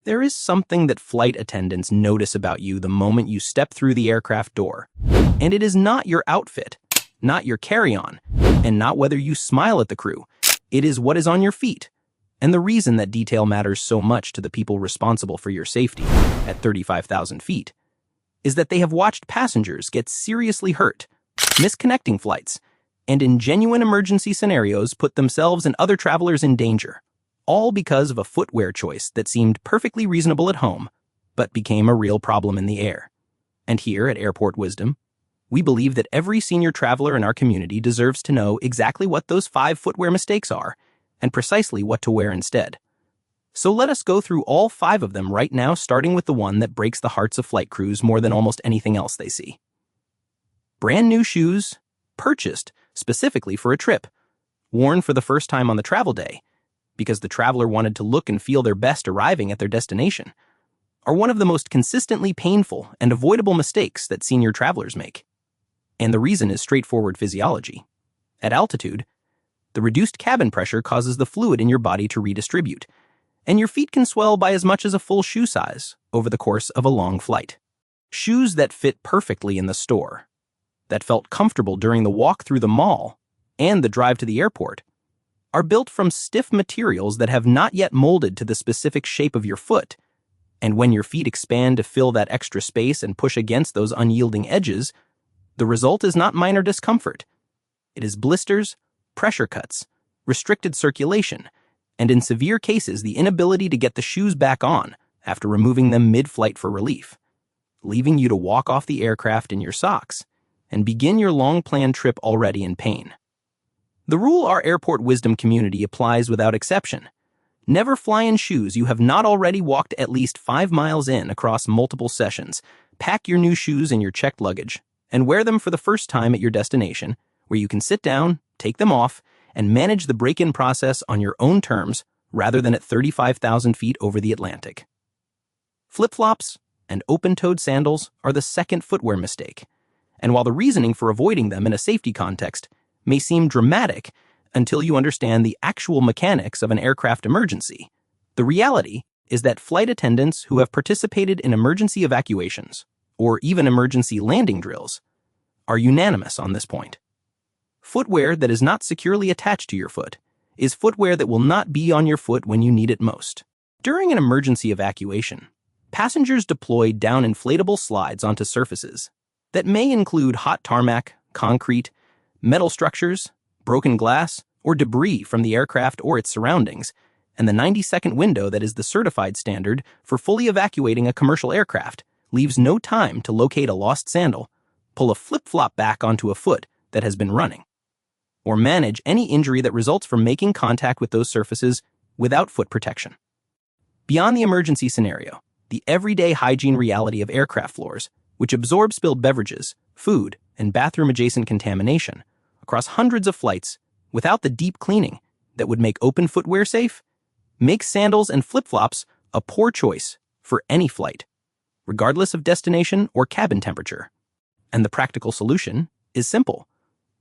There is something that flight attendants notice about you the moment you step through the aircraft door. And it is not your outfit, not your carry-on, and not whether you smile at the crew. It is what is on your feet. And the reason that detail matters so much to the people responsible for your safety at 35,000 feet is that they have watched passengers get seriously hurt, miss connecting flights, and in genuine emergency scenarios put themselves and other travelers in danger, all because of a footwear choice that seemed perfectly reasonable at home, but became a real problem in the air. And here at Airport Wisdom, we believe that every senior traveler in our community deserves to know exactly what those 5 footwear mistakes are and precisely what to wear instead. So let us go through all 5 of them right now, starting with the one that breaks the hearts of flight crews more than almost anything else they see. Brand new shoes, purchased specifically for a trip, worn for the first time on the travel day, because the traveler wanted to look and feel their best arriving at their destination, are one of the most consistently painful and avoidable mistakes that senior travelers make. And the reason is straightforward physiology. At altitude, the reduced cabin pressure causes the fluid in your body to redistribute, and your feet can swell by as much as a full shoe size over the course of a long flight. Shoes that fit perfectly in the store, that felt comfortable during the walk through the mall and the drive to the airport, are built from stiff materials that have not yet molded to the specific shape of your foot, and when your feet expand to fill that extra space and push against those unyielding edges, the result is not minor discomfort. It is blisters, pressure cuts, restricted circulation, and in severe cases, the inability to get the shoes back on after removing them mid-flight for relief, leaving you to walk off the aircraft in your socks and begin your long-planned trip already in pain. The rule our Airport Wisdom community applies without exception: never fly in shoes you have not already walked at least 5 miles in across multiple sessions. Pack your new shoes in your checked luggage and wear them for the first time at your destination, where you can sit down, take them off, and manage the break-in process on your own terms rather than at 35,000 feet over the Atlantic. Flip-flops and open-toed sandals are the second footwear mistake, and while the reasoning for avoiding them in a safety context may seem dramatic until you understand the actual mechanics of an aircraft emergency, the reality is that flight attendants who have participated in emergency evacuations or even emergency landing drills are unanimous on this point. Footwear that is not securely attached to your foot is footwear that will not be on your foot when you need it most. During an emergency evacuation, passengers deploy down inflatable slides onto surfaces that may include hot tarmac, concrete, metal structures, broken glass, or debris from the aircraft or its surroundings, and the 90-second window that is the certified standard for fully evacuating a commercial aircraft leaves no time to locate a lost sandal, pull a flip-flop back onto a foot that has been running, or manage any injury that results from making contact with those surfaces without foot protection. Beyond the emergency scenario, the everyday hygiene reality of aircraft floors, which absorb spilled beverages, food, and bathroom-adjacent contamination across hundreds of flights without the deep cleaning that would make open footwear safe, makes sandals and flip-flops a poor choice for any flight, regardless of destination or cabin temperature. And the practical solution is simple: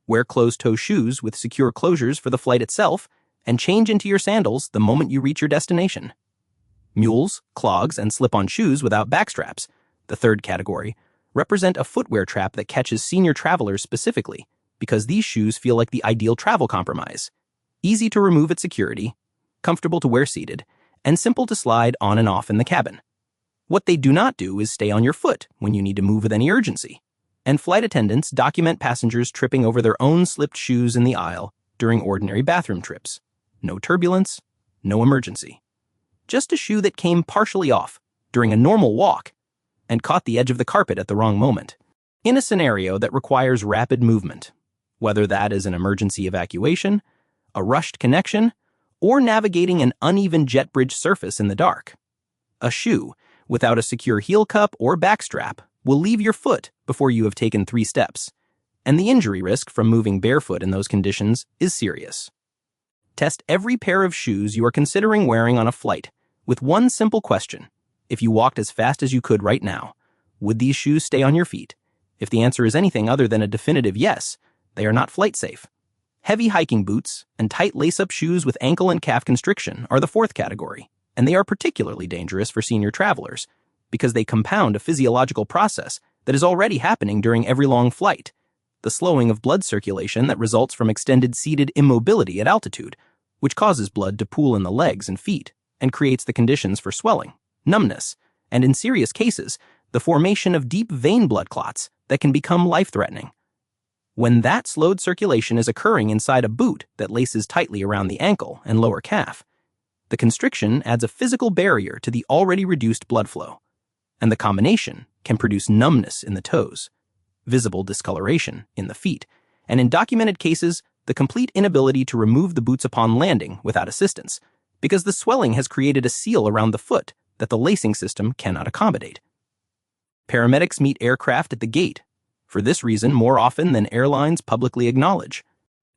wear closed-toe shoes with secure closures for the flight itself and change into your sandals the moment you reach your destination. Mules, clogs, and slip-on shoes without backstraps, the third category, represent a footwear trap that catches senior travelers specifically because these shoes feel like the ideal travel compromise: easy to remove at security, comfortable to wear seated, and simple to slide on and off in the cabin. What they do not do is stay on your foot when you need to move with any urgency, and flight attendants document passengers tripping over their own slipped shoes in the aisle during ordinary bathroom trips. No turbulence, no emergency. Just a shoe that came partially off during a normal walk and caught the edge of the carpet at the wrong moment, in a scenario that requires rapid movement, whether that is an emergency evacuation, a rushed connection, or navigating an uneven jet bridge surface in the dark. A shoe without a secure heel cup or backstrap will leave your foot before you have taken 3 steps, and the injury risk from moving barefoot in those conditions is serious. Test every pair of shoes you are considering wearing on a flight with one simple question: if you walked as fast as you could right now, would these shoes stay on your feet? If the answer is anything other than a definitive yes, they are not flight safe. Heavy hiking boots and tight lace-up shoes with ankle and calf constriction are the fourth category, and they are particularly dangerous for senior travelers because they compound a physiological process that is already happening during every long flight, the slowing of blood circulation that results from extended seated immobility at altitude, which causes blood to pool in the legs and feet and creates the conditions for swelling, numbness, and in serious cases, the formation of deep vein blood clots that can become life-threatening. When that slowed circulation is occurring inside a boot that laces tightly around the ankle and lower calf, the constriction adds a physical barrier to the already reduced blood flow, and the combination can produce numbness in the toes, visible discoloration in the feet, and in documented cases, the complete inability to remove the boots upon landing without assistance, because the swelling has created a seal around the foot that the lacing system cannot accommodate. Paramedics meet aircraft at the gate, for this reason more often than airlines publicly acknowledge.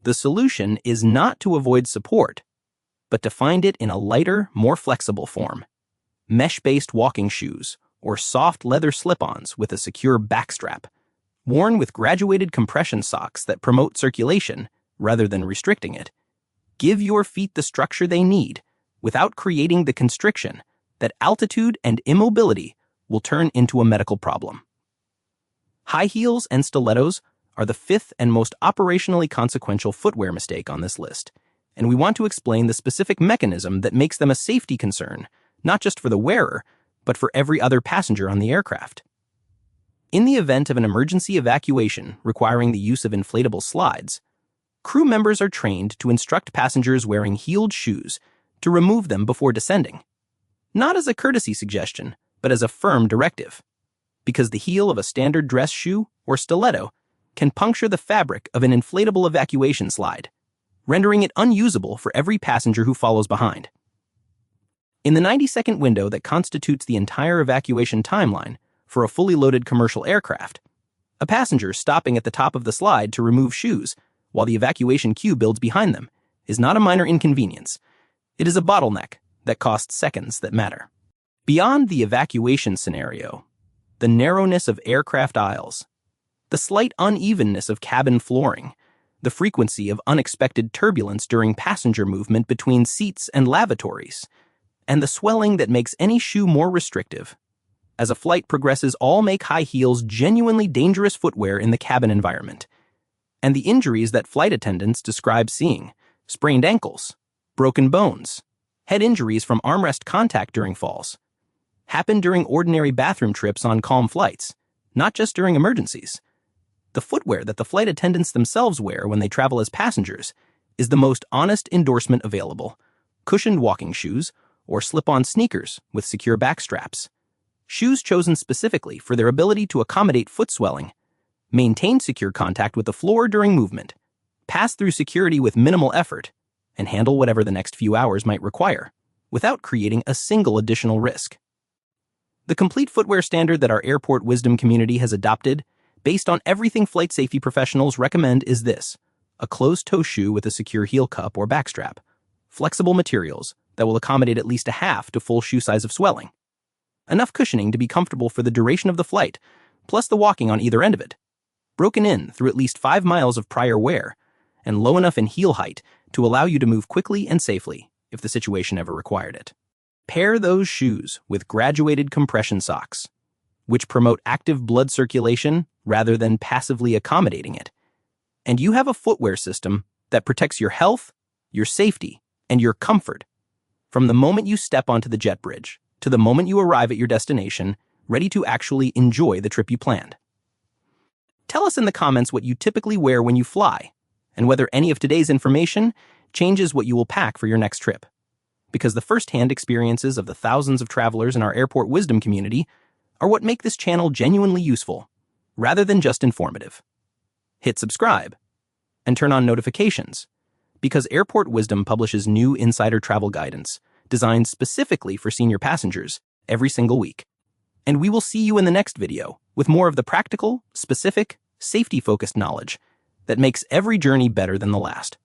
The solution is not to avoid support, but to find it in a lighter, more flexible form. Mesh-based walking shoes, or soft leather slip-ons with a secure backstrap, worn with graduated compression socks that promote circulation rather than restricting it, give your feet the structure they need without creating the constriction that altitude and immobility will turn into a medical problem. High heels and stilettos are the fifth and most operationally consequential footwear mistake on this list, and we want to explain the specific mechanism that makes them a safety concern, not just for the wearer, but for every other passenger on the aircraft. In the event of an emergency evacuation requiring the use of inflatable slides, crew members are trained to instruct passengers wearing heeled shoes to remove them before descending, not as a courtesy suggestion, but as a firm directive, because the heel of a standard dress shoe or stiletto can puncture the fabric of an inflatable evacuation slide, rendering it unusable for every passenger who follows behind. In the 90-second window that constitutes the entire evacuation timeline for a fully loaded commercial aircraft, a passenger stopping at the top of the slide to remove shoes while the evacuation queue builds behind them is not a minor inconvenience. It is a bottleneck that costs seconds that matter. Beyond the evacuation scenario, the narrowness of aircraft aisles, the slight unevenness of cabin flooring, the frequency of unexpected turbulence during passenger movement between seats and lavatories, and the swelling that makes any shoe more restrictive. As a flight progresses, all make high heels genuinely dangerous footwear in the cabin environment. And the injuries that flight attendants describe seeing, sprained ankles, broken bones, head injuries from armrest contact during falls, happen during ordinary bathroom trips on calm flights, not just during emergencies. The footwear that the flight attendants themselves wear when they travel as passengers is the most honest endorsement available: cushioned walking shoes or slip-on sneakers with secure back straps. Shoes chosen specifically for their ability to accommodate foot swelling, maintain secure contact with the floor during movement, pass through security with minimal effort, and handle whatever the next few hours might require, without creating a single additional risk. The complete footwear standard that our airport wisdom community has adopted, based on everything flight safety professionals recommend, is this: a closed-toe shoe with a secure heel cup or backstrap, flexible materials that will accommodate at least a half to full shoe size of swelling, enough cushioning to be comfortable for the duration of the flight, plus the walking on either end of it, broken in through at least 5 miles of prior wear, and low enough in heel height to allow you to move quickly and safely if the situation ever required it. Pair those shoes with graduated compression socks, which promote active blood circulation rather than passively accommodating it, and you have a footwear system that protects your health, your safety, and your comfort from the moment you step onto the jet bridge to the moment you arrive at your destination, ready to actually enjoy the trip you planned. Tell us in the comments what you typically wear when you fly, and whether any of today's information changes what you will pack for your next trip, because the first-hand experiences of the thousands of travelers in our airport wisdom community are what make this channel genuinely useful, rather than just informative. Hit subscribe and turn on notifications, because Airport Wisdom publishes new insider travel guidance designed specifically for senior passengers every single week. And we will see you in the next video with more of the practical, specific, safety-focused knowledge that makes every journey better than the last.